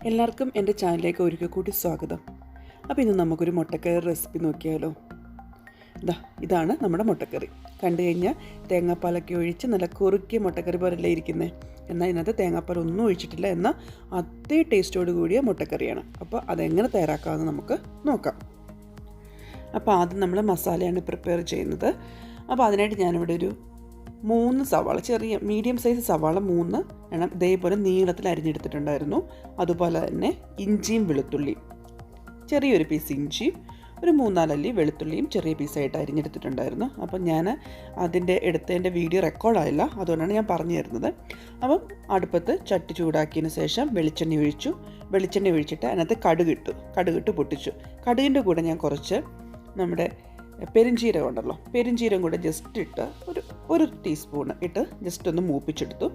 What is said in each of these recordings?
എല്ലാവർക്കും എൻ്റെ ചാനലിലേക്ക് ഒരിക്കൽ കൂടി സ്വാഗതം. അപ്പോൾ ഇന്ന് നമുക്കൊരു മുട്ടക്കറി റെസിപ്പി നോക്കിയാലോ. ഇതാണ് നമ്മുടെ മുട്ടക്കറി. കണ്ടു കഴിഞ്ഞാൽ തേങ്ങാപ്പാലൊക്കെ ഒഴിച്ച് നല്ല കുറുക്കിയ മുട്ടക്കറി പോലല്ലേ ഇരിക്കുന്നത്. എന്നാൽ ഇതിനകത്ത് തേങ്ങാപ്പാൽ ഒന്നും ഒഴിച്ചിട്ടില്ല, എന്നാൽ അതേ ടേസ്റ്റോട് കൂടിയ മുട്ടക്കറിയാണ്. അപ്പോൾ അതെങ്ങനെ തയ്യാറാക്കാമെന്ന് നമുക്ക് നോക്കാം. അപ്പോൾ ആദ്യം നമ്മൾ മസാലയാണ് പ്രിപ്പയർ ചെയ്യുന്നത്. അപ്പോൾ അതിനായിട്ട് ഞാനിവിടെ ഒരു 3 സവാള, ചെറിയ മീഡിയം സൈസ് സവാള 3 എണ്ണം ഇതേപോലെ നീളത്തിൽ അരിഞ്ഞെടുത്തിട്ടുണ്ടായിരുന്നു. അതുപോലെ തന്നെ ഇഞ്ചിയും വെളുത്തുള്ളിയും, ചെറിയൊരു പീസ് ഇഞ്ചിയും ഒരു 3-4 അല്ലി വെളുത്തുള്ളിയും ചെറിയ പീസായിട്ട് അരിഞ്ഞെടുത്തിട്ടുണ്ടായിരുന്നു. അപ്പം ഞാൻ അതിൻ്റെ എടുത്തതിൻ്റെ വീഡിയോ റെക്കോർഡായില്ല, അതുകൊണ്ടാണ് ഞാൻ പറഞ്ഞു തരുന്നത്. അപ്പം അടുപ്പത്ത് ചട്ടി ചൂടാക്കിയതിന് ശേഷം വെളിച്ചെണ്ണ ഒഴിച്ചിട്ട് അതിനകത്ത് കടുകിട്ട് പൊട്ടിച്ചു. കടുകിൻ്റെ കൂടെ ഞാൻ കുറച്ച് നമ്മുടെ പെരുംജീരകം ഉണ്ടല്ലോ, പെരുംജീരകം കൂടെ ജസ്റ്റ് ഇട്ട് ഒരു ടീസ്പൂൺ ഇട്ട് ജസ്റ്റ് ഒന്ന് മൂപ്പിച്ചെടുത്തു.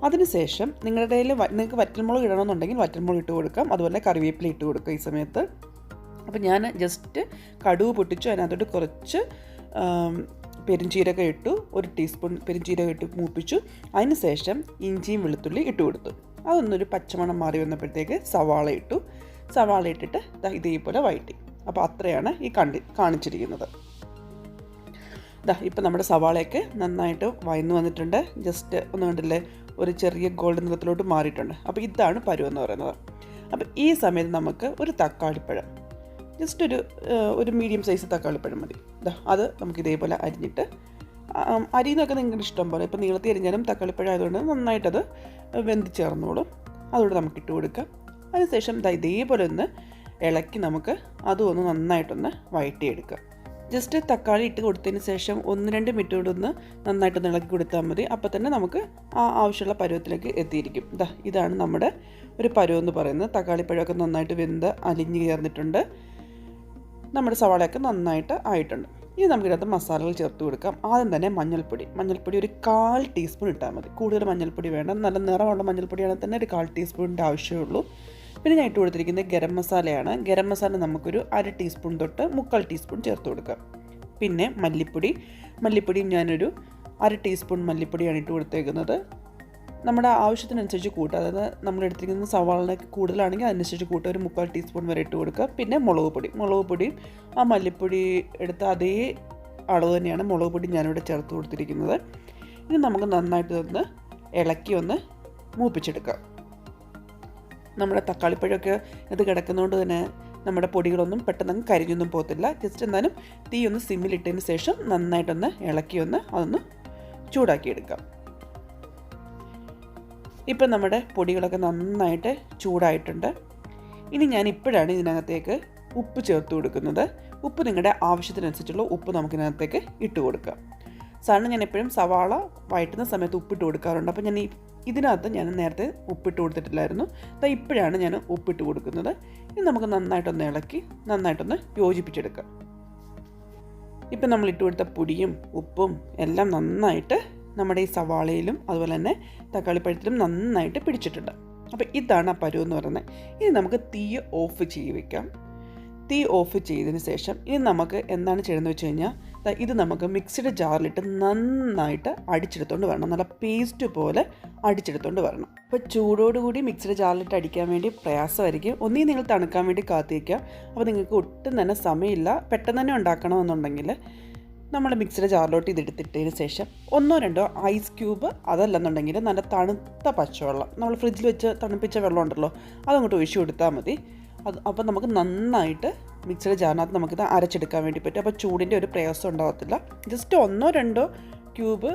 അതിനുശേഷം നിങ്ങളുടെ കയ്യിൽ നിങ്ങൾക്ക് വറ്റൽമുളക് ഇടണമെന്നുണ്ടെങ്കിൽ വറ്റൽമുളക് ഇട്ട് കൊടുക്കാം, അതുപോലെ കറിവേപ്പില ഇട്ട് കൊടുക്കുക ഈ സമയത്ത്. അപ്പോൾ ഞാൻ ജസ്റ്റ് കടുക് പൊട്ടിച്ചു, അതിനകത്തോട്ട് കുറച്ച് പെരുംജീരകം ഇട്ടു, ഒരു ടീസ്പൂൺ പെരുംജീരകം ഇട്ട് മൂപ്പിച്ചു. അതിന് ശേഷം ഇഞ്ചിയും വെളുത്തുള്ളി ഇട്ട് കൊടുത്തു. അതൊന്നൊരു പച്ചമണം മാറി വന്നപ്പോഴത്തേക്ക് സവാള ഇട്ടിട്ട് ഇതേപോലെ വഴറ്റി. അപ്പോൾ അത്രയാണ് ഈ കാണിച്ചിരിക്കുന്നത്. ഇപ്പം നമ്മുടെ സവാളയൊക്കെ നന്നായിട്ട് വഴന്നു വന്നിട്ടുണ്ട്. ജസ്റ്റ് ഒന്ന് കണ്ടില്ലേ, ഒരു ചെറിയ ഗോൾഡൻ നിറത്തിലോട്ട് മാറിയിട്ടുണ്ട്. അപ്പോൾ ഇതാണ് പരുവെന്ന് പറയുന്നത്. അപ്പോൾ ഈ സമയത്ത് നമുക്ക് ഒരു തക്കാളിപ്പഴം, ജസ്റ്റ് ഒരു മീഡിയം സൈസ് തക്കാളിപ്പഴം മതി. അത് നമുക്ക് ഇതേപോലെ അരിഞ്ഞിട്ട്, അരിയുന്നതൊക്കെ നിങ്ങളുടെ ഇഷ്ടം പോലെ, ഇപ്പോൾ നീളത്തിൽ അരിഞ്ഞാലും തക്കാളിപ്പഴം ആയതുകൊണ്ട് നന്നായിട്ടത് വെന്ത് ചേർന്നോളും. അതുകൊണ്ട് നമുക്ക് ഇട്ട് കൊടുക്കാം. അതിനുശേഷം ഇതേപോലെ ഒന്ന് ഇളക്കി നമുക്ക് അതും ഒന്ന് നന്നായിട്ടൊന്ന് വഴറ്റിയെടുക്കാം. ജസ്റ്റ് തക്കാളി ഇട്ട് കൊടുത്തതിന് ശേഷം 1-2 മിനിറ്റ് കൊണ്ടൊന്ന് നന്നായിട്ടൊന്ന് ഇളക്കി കൊടുത്താൽ മതി. അപ്പോൾ തന്നെ നമുക്ക് ആവശ്യമുള്ള പരുവത്തിലേക്ക് എത്തിയിരിക്കും. ഇതാണ് നമ്മുടെ ഒരു പരുവെന്ന് പറയുന്നത്. തക്കാളിപ്പഴമൊക്കെ നന്നായിട്ട് വെന്ത് അലിഞ്ഞ് ചേർന്നിട്ടുണ്ട്. നമ്മുടെ സവാളയൊക്കെ നന്നായിട്ട് ആയിട്ടുണ്ട്. ഇനി നമുക്കിതിനകത്ത് മസാലകൾ ചേർത്ത് കൊടുക്കാം. ആദ്യം തന്നെ മഞ്ഞൾപ്പൊടി ഒരു 1/4 ടീസ്പൂൺ ഇട്ടാൽ മതി. കൂടുതൽ മഞ്ഞൾപ്പൊടി വേണം. നല്ല നിറമുള്ള മഞ്ഞൾപ്പൊടിയാണെങ്കിൽ തന്നെ ഒരു 1/4 ടീസ്പൂണിൻ്റെ ആവശ്യമുള്ളൂ. പിന്നെ ഞാൻ ഇട്ട് കൊടുത്തിരിക്കുന്നത് ഗരം മസാലയാണ്. ഗരം മസാല നമുക്കൊരു 1/2 ടീസ്പൂൺ തൊട്ട് 3/4 ടീസ്പൂൺ ചേർത്ത് കൊടുക്കാം. പിന്നെ മല്ലിപ്പൊടിയും ഞാനൊരു 1/2 ടീസ്പൂൺ മല്ലിപ്പൊടിയാണ് ഇട്ട് കൊടുത്തേക്കുന്നത്. നമ്മുടെ ആവശ്യത്തിനനുസരിച്ച് കൂട്ടുക. അതായത് നമ്മൾ എടുത്തിരിക്കുന്ന സവാളിനൊക്കെ കൂടുതലാണെങ്കിൽ അതിനനുസരിച്ച് കൂട്ടുക, ഒരു 3/4 ടീസ്പൂൺ വരെ ഇട്ട് കൊടുക്കുക. പിന്നെ മുളക് പൊടിയും ആ മല്ലിപ്പൊടി എടുത്ത അതേ അളവ് തന്നെയാണ് മുളക് പൊടി ഞാനിവിടെ ചേർത്ത് കൊടുത്തിരിക്കുന്നത്. ഇനി നമുക്ക് നന്നായിട്ട് ഒന്ന് ഇളക്കി ഒന്ന് മൂപ്പിച്ചെടുക്കാം. നമ്മുടെ തക്കാളിപ്പഴമൊക്കെ ഇത് കിടക്കുന്നതുകൊണ്ട് തന്നെ നമ്മുടെ പൊടികളൊന്നും പെട്ടെന്ന് കരിഞ്ഞൊന്നും പോകത്തില്ല. ജസ്റ്റ് എന്നാലും തീ ഒന്ന് സിമ്മിലിട്ടതിന് ശേഷം നന്നായിട്ടൊന്ന് ഇളക്കി അതൊന്ന് ചൂടാക്കിയെടുക്കാം. ഇപ്പം നമ്മുടെ പൊടികളൊക്കെ നന്നായിട്ട് ചൂടായിട്ടുണ്ട്. ഇനി ഞാൻ ഇപ്പോഴാണ് ഇതിനകത്തേക്ക് ഉപ്പ് ചേർത്ത് കൊടുക്കുന്നത്. ഉപ്പ് നിങ്ങളുടെ ആവശ്യത്തിനനുസരിച്ചുള്ള ഉപ്പ് നമുക്കിതിനകത്തേക്ക് ഇട്ട് കൊടുക്കാം. സാധാരണ ഞാൻ എപ്പോഴും സവാള വഴറ്റുന്ന സമയത്ത് ഉപ്പിട്ട് കൊടുക്കാറുണ്ട്. അപ്പോൾ ഇതിനകത്ത് ഞാൻ നേരത്തെ ഉപ്പിട്ട് കൊടുത്തിട്ടില്ലായിരുന്നു. ഇപ്പോഴാണ് ഞാൻ ഉപ്പിട്ട് കൊടുക്കുന്നത്. ഇനി നമുക്ക് നന്നായിട്ടൊന്ന് ഇളക്കി നന്നായിട്ടൊന്ന് യോജിപ്പിച്ചെടുക്കാം. ഇപ്പം നമ്മൾ ഇട്ട് കൊടുത്ത പൊടിയും ഉപ്പും എല്ലാം നന്നായിട്ട് നമ്മുടെ ഈ സവാളയിലും അതുപോലെ തന്നെ തക്കാളിപ്പഴത്തിലും നന്നായിട്ട് പിടിച്ചിട്ടുണ്ട്. അപ്പോൾ ഇതാണ് ആ പരുവെന്ന് പറയുന്നത്. ഇനി നമുക്ക് തീ ഓഫ് വെക്കാം. തീ ഓഫ് ചെയ്തതിന് ശേഷം ഇനി നമുക്ക് എന്താണ് ചെയ്യുന്നത് വെച്ച് കഴിഞ്ഞാൽ, ഇത് നമുക്ക് മിക്സിയുടെ ജാറിലിട്ട് നന്നായിട്ട് അടിച്ചെടുത്തോണ്ട് വരണം. നല്ല പേസ്റ്റ് പോലെ അടിച്ചെടുത്തോണ്ട് വരണം. അപ്പോൾ ചൂടോടുകൂടി മിക്സിയുടെ ജാറിലിട്ട് അടിക്കാൻ വേണ്ടി പ്രയാസമായിരിക്കും. ഒന്നുകിൽ നിങ്ങൾ തണുക്കാൻ വേണ്ടി കാത്തിരിക്കുക. അപ്പോൾ നിങ്ങൾക്ക് ഒട്ടും തന്നെ സമയമില്ല, പെട്ടെന്ന് തന്നെ ഉണ്ടാക്കണമെന്നുണ്ടെങ്കിൽ നമ്മൾ മിക്സിയുടെ ജാറിലോട്ട് ഇതെടുത്തിട്ടതിന് ശേഷം 1-2 ഐസ് ക്യൂബ്, അതല്ലെന്നുണ്ടെങ്കിൽ നല്ല തണുത്ത പച്ചവെള്ളം, നമ്മൾ ഫ്രിഡ്ജിൽ വെച്ച് തണുപ്പിച്ച വെള്ളം ഉണ്ടല്ലോ, അതങ്ങോട്ട് ഒഴിച്ചു കൊടുത്താൽ മതി. അപ്പോൾ നമുക്ക് നന്നായിട്ട് മിക്സിയുടെ ജാറിനകത്ത് നമുക്കിത് അരച്ചെടുക്കാൻ വേണ്ടി പറ്റും. അപ്പോൾ ചൂടിൻ്റെ ഒരു പ്രയാസം ഉണ്ടാകത്തില്ല. ജസ്റ്റ് 1-2 ക്യൂബ്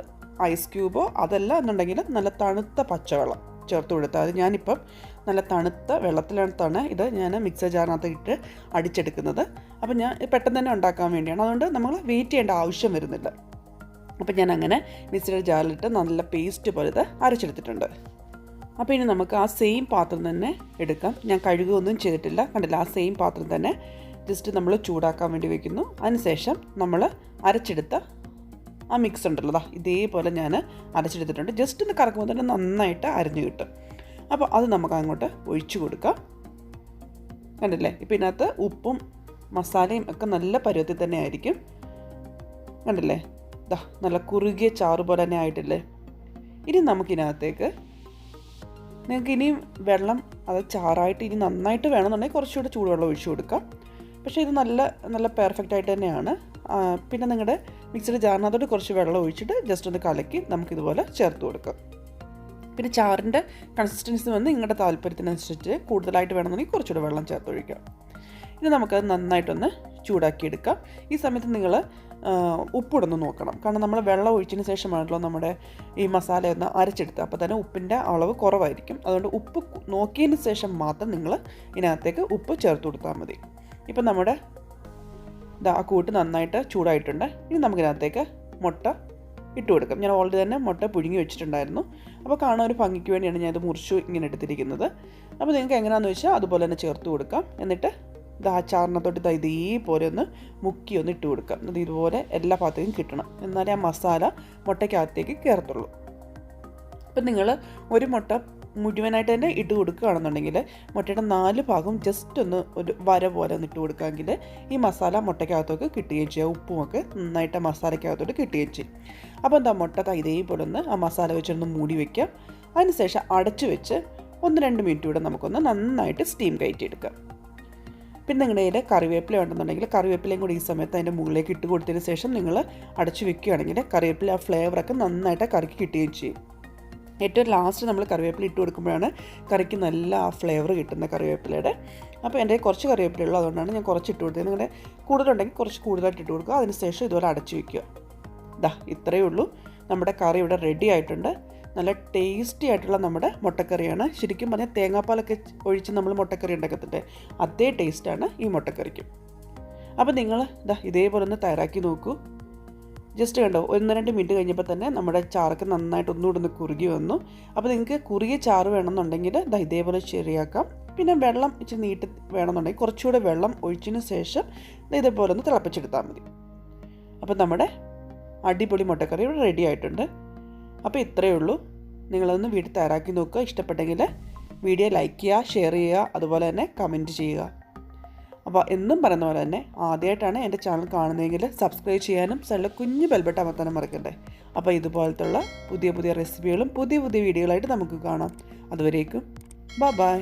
ഐസ് ക്യൂബോ അതല്ല എന്നുണ്ടെങ്കിൽ നല്ല തണുത്ത പച്ചവെള്ളം ചേർത്ത് കൊടുത്താൽ മതി. ഞാനിപ്പം നല്ല തണുത്ത വെള്ളത്തിലാണ് ഇത് ഞാൻ മിക്സിയുടെ ജാറിനകത്ത് ഇട്ട് അടിച്ചെടുക്കുന്നത്. അപ്പോൾ ഞാൻ പെട്ടെന്ന് തന്നെ ഉണ്ടാക്കാൻ വേണ്ടിയാണ്, അതുകൊണ്ട് നമ്മൾ വെയിറ്റ് ചെയ്യേണ്ട ആവശ്യം വരുന്നില്ല. അപ്പോൾ ഞാൻ അങ്ങനെ മിക്സിയുടെ ജാറിലിട്ട് നല്ല പേസ്റ്റ് പോലെ ഇത് അരച്ചെടുത്തിട്ടുണ്ട്. അപ്പോൾ ഇനി നമുക്ക് ആ സെയിം പാത്രം തന്നെ എടുക്കാം. ഞാൻ കഴുകുകയൊന്നും ചെയ്തിട്ടില്ല, കണ്ടില്ല. ആ സെയിം പാത്രം തന്നെ ജസ്റ്റ് നമ്മൾ ചൂടാക്കാൻ വേണ്ടി വയ്ക്കുന്നു. അതിനുശേഷം നമ്മൾ അരച്ചെടുത്ത ആ മിക്സ് ഉണ്ടല്ലോ, ഇതേപോലെ ഞാൻ അരച്ചെടുത്തിട്ടുണ്ട്. ജസ്റ്റ് ഒന്ന് കറക്കുമ്പോൾ തന്നെ നന്നായിട്ട് അരഞ്ഞു കിട്ടും. അപ്പോൾ അത് നമുക്ക് അങ്ങോട്ട് ഒഴിച്ചു കൊടുക്കാം. കണ്ടില്ലേ, ഇപ്പോൾ ഇതിനകത്ത് ഉപ്പും മസാലയും ഒക്കെ നല്ല പരുവത്തിൽ തന്നെ ആയിരിക്കും. കണ്ടില്ലേ, നല്ല കുറുകിയ ചാറ് പോലെ തന്നെ ആയിട്ടില്ലേ. ഇനി നമുക്കിതിനകത്തേക്ക് നിങ്ങൾക്ക് ഇനിയും വെള്ളം അത് ചാറായിട്ട് ഇനി നന്നായിട്ട് വേണമെന്നുണ്ടെങ്കിൽ കുറച്ചുകൂടെ ചൂടുവെള്ളം ഒഴിച്ചു കൊടുക്കാം. പക്ഷേ ഇത് നല്ല പെർഫെക്റ്റ് ആയിട്ട് തന്നെയാണ്. പിന്നെ നിങ്ങളുടെ മിക്സിയുടെ ജാറിനകത്തോട്ട് കുറച്ച് വെള്ളം ഒഴിച്ചിട്ട് ജസ്റ്റ് ഒന്ന് കലക്കി നമുക്കിതുപോലെ ചേർത്ത് കൊടുക്കാം. പിന്നെ ചാറിൻ്റെ കൺസിസ്റ്റൻസി വന്ന് നിങ്ങളുടെ താല്പര്യത്തിനനുസരിച്ച് കൂടുതലായിട്ട് വേണമെന്നുണ്ടെങ്കിൽ കുറച്ചുകൂടെ വെള്ളം ചേർത്തൊഴിക്കാം. ഇനി നമുക്കത് നന്നായിട്ടൊന്ന് ചൂടാക്കിയെടുക്കാം. ഈ സമയത്ത് നിങ്ങൾ ഉപ്പിടൊന്ന് നോക്കണം. കാരണം നമ്മൾ വെള്ളം ഒഴിച്ചതിന് ശേഷമാണല്ലോ നമ്മുടെ ഈ മസാലയൊന്ന് അരച്ചെടുത്ത്, അപ്പോൾ തന്നെ ഉപ്പിൻ്റെ അളവ് കുറവായിരിക്കും. അതുകൊണ്ട് ഉപ്പ് നോക്കിയതിന് ശേഷം മാത്രം നിങ്ങൾ ഇതിനകത്തേക്ക് ഉപ്പ് ചേർത്ത് കൊടുത്താൽ മതി. ഇപ്പം നമ്മുടെ ആ കൂട്ട് നന്നായിട്ട് ചൂടായിട്ടുണ്ട്. ഇനി നമുക്കിതിനകത്തേക്ക് മുട്ട ഇട്ട് കൊടുക്കാം. ഞാൻ ഓൾറെഡി തന്നെ മുട്ട പുഴുങ്ങി വെച്ചിട്ടുണ്ടായിരുന്നു. അപ്പോൾ കാണാൻ ഒരു ഭംഗിക്ക് വേണ്ടിയാണ് ഞാനത് മുറിച്ചു ഇങ്ങനെ എടുത്തിരിക്കുന്നത്. അപ്പോൾ നിങ്ങൾക്ക് എങ്ങനെയാണെന്ന് വെച്ചാൽ അതുപോലെ തന്നെ ചേർത്ത് കൊടുക്കാം. എന്നിട്ട് ആ ചാറിനകത്തോട്ട് ഇതേപോലെ ഒന്ന് മുക്കി ഒന്ന് ഇട്ട് കൊടുക്കാം. അത് ഇതുപോലെ എല്ലാ ഭാഗത്തേക്കും കിട്ടണം, എന്നാലേ ആ മസാല മുട്ടയ്ക്കകത്തേക്ക് കയറത്തുള്ളൂ. അപ്പം നിങ്ങൾ ഒരു മുട്ട മുഴുവനായിട്ട് തന്നെ ഇട്ട് കൊടുക്കുകയാണെന്നുണ്ടെങ്കിൽ മുട്ടയുടെ 4 ഭാഗം ജസ്റ്റ് ഒന്ന് ഒരു വര പോലെ ഒന്ന് ഇട്ട് കൊടുക്കാമെങ്കിൽ ഈ മസാല മുട്ടയ്ക്കകത്തോട്ട് കിട്ടുകയും ചെയ്യും. ഉപ്പുമൊക്കെ നന്നായിട്ട് മസാലയ്ക്കകത്തോട്ട് കിട്ടുകയും ചെയ്യും. അപ്പോൾ എന്താ മുട്ട ഇതേപോലെ ഒന്ന് ആ മസാല വെച്ചൊന്ന് മൂടി വയ്ക്കാം. അതിനുശേഷം അടച്ചു വെച്ച് 1-2 മിനിറ്റ് കൂടെ നമുക്കൊന്ന് നന്നായിട്ട് സ്റ്റീം കയറ്റിയെടുക്കാം. പിന്നെ നിങ്ങളുടെ കയ്യിൽ കറിവേപ്പില ഉണ്ടെന്നുണ്ടെങ്കിൽ കറിവേപ്പിലയും കൂടി ഈ സമയത്ത് അതിൻ്റെ മുകളിലേക്ക് ഇട്ട് കൊടുത്തതിന് ശേഷം നിങ്ങൾ അടച്ചു വെക്കുകയാണെങ്കിൽ കറിവേപ്പില ആ ഫ്ലേവറൊക്കെ നന്നായിട്ട് കറിക്ക് കിട്ടുകയും ചെയ്യും. ഏറ്റവും ലാസ്റ്റ് നമ്മൾ കറിവേപ്പില ഇട്ട് കൊടുക്കുമ്പോഴാണ് കറിക്ക് നല്ല ആ ഫ്ലേവർ കിട്ടുന്ന കറിവേപ്പിലയുടെ. അപ്പോൾ എൻ്റെ കുറച്ച് കറിവേപ്പിലുള്ളൂ, അതുകൊണ്ടാണ് ഞാൻ കുറച്ച് ഇട്ട് കൊടുത്തത്. നിങ്ങളുടെ കൂടുതലുണ്ടെങ്കിൽ കുറച്ച് കൂടുതലായിട്ട് ഇട്ട് കൊടുക്കുക. അതിനുശേഷം ഇതുപോലെ അടച്ചു വയ്ക്കുക. ഇത്രയേ ഉള്ളൂ. നമ്മുടെ കറി ഇവിടെ റെഡി ആയിട്ടുണ്ട്. നല്ല ടേസ്റ്റി ആയിട്ടുള്ള നമ്മുടെ മുട്ടക്കറിയാണ്. ശരിക്കും പറഞ്ഞാൽ തേങ്ങാപ്പാലൊക്കെ ഒഴിച്ച് നമ്മൾ മുട്ടക്കറി ഉണ്ടാക്കത്തില്ലേ, അതേ ടേസ്റ്റാണ് ഈ മുട്ടക്കറിക്കും. അപ്പോൾ നിങ്ങൾ ഇതേപോലെ ഒന്ന് തയ്യാറാക്കി നോക്കൂ. ജസ്റ്റ് കണ്ടോ, 1-2 മിനിറ്റ് കഴിഞ്ഞപ്പോൾ തന്നെ നമ്മുടെ ചാറൊക്കെ നന്നായിട്ട് ഒന്നുകൂടെ ഒന്ന് കുറുകി വന്നു. അപ്പോൾ നിങ്ങൾക്ക് കുറുകിയ ചാറ് വേണമെന്നുണ്ടെങ്കിൽ ഇതേപോലെ ശരിയാക്കാം. പിന്നെ വെള്ളം ഇച്ചിരി നീട്ടി വേണമെന്നുണ്ടെങ്കിൽ കുറച്ചുകൂടെ വെള്ളം ഒഴിച്ചതിന് ശേഷം ഇതേപോലെ ഒന്ന് തിളപ്പിച്ചെടുത്താൽ മതി. അപ്പോൾ നമ്മുടെ അടിപൊളി മുട്ടക്കറി ഇവിടെ റെഡി ആയിട്ടുണ്ട്. അപ്പോൾ ഇത്രയേ ഉള്ളൂ. നിങ്ങളതൊന്ന് വീട്ടിൽ തയ്യാറാക്കി നോക്കുക. ഇഷ്ടപ്പെട്ടെങ്കിൽ വീഡിയോ ലൈക്ക് ചെയ്യുക, ഷെയർ ചെയ്യുക, അതുപോലെ തന്നെ കമൻറ്റ് ചെയ്യുക. അപ്പോൾ എന്നും പറയുന്ന പോലെ തന്നെ ആദ്യമായിട്ടാണ് എൻ്റെ ചാനൽ കാണുന്നതെങ്കിൽ സബ്സ്ക്രൈബ് ചെയ്യാനും സൈഡിൽ കുഞ്ഞ് ബെൽബട്ടൺ അമർത്താനും മറക്കണ്ടേ. അപ്പോൾ ഇതുപോലത്തുള്ള പുതിയ റെസിപ്പികളും പുതിയ വീഡിയോകളായിട്ട് നമുക്ക് കാണാം. അതുവരേക്കും ബൈ.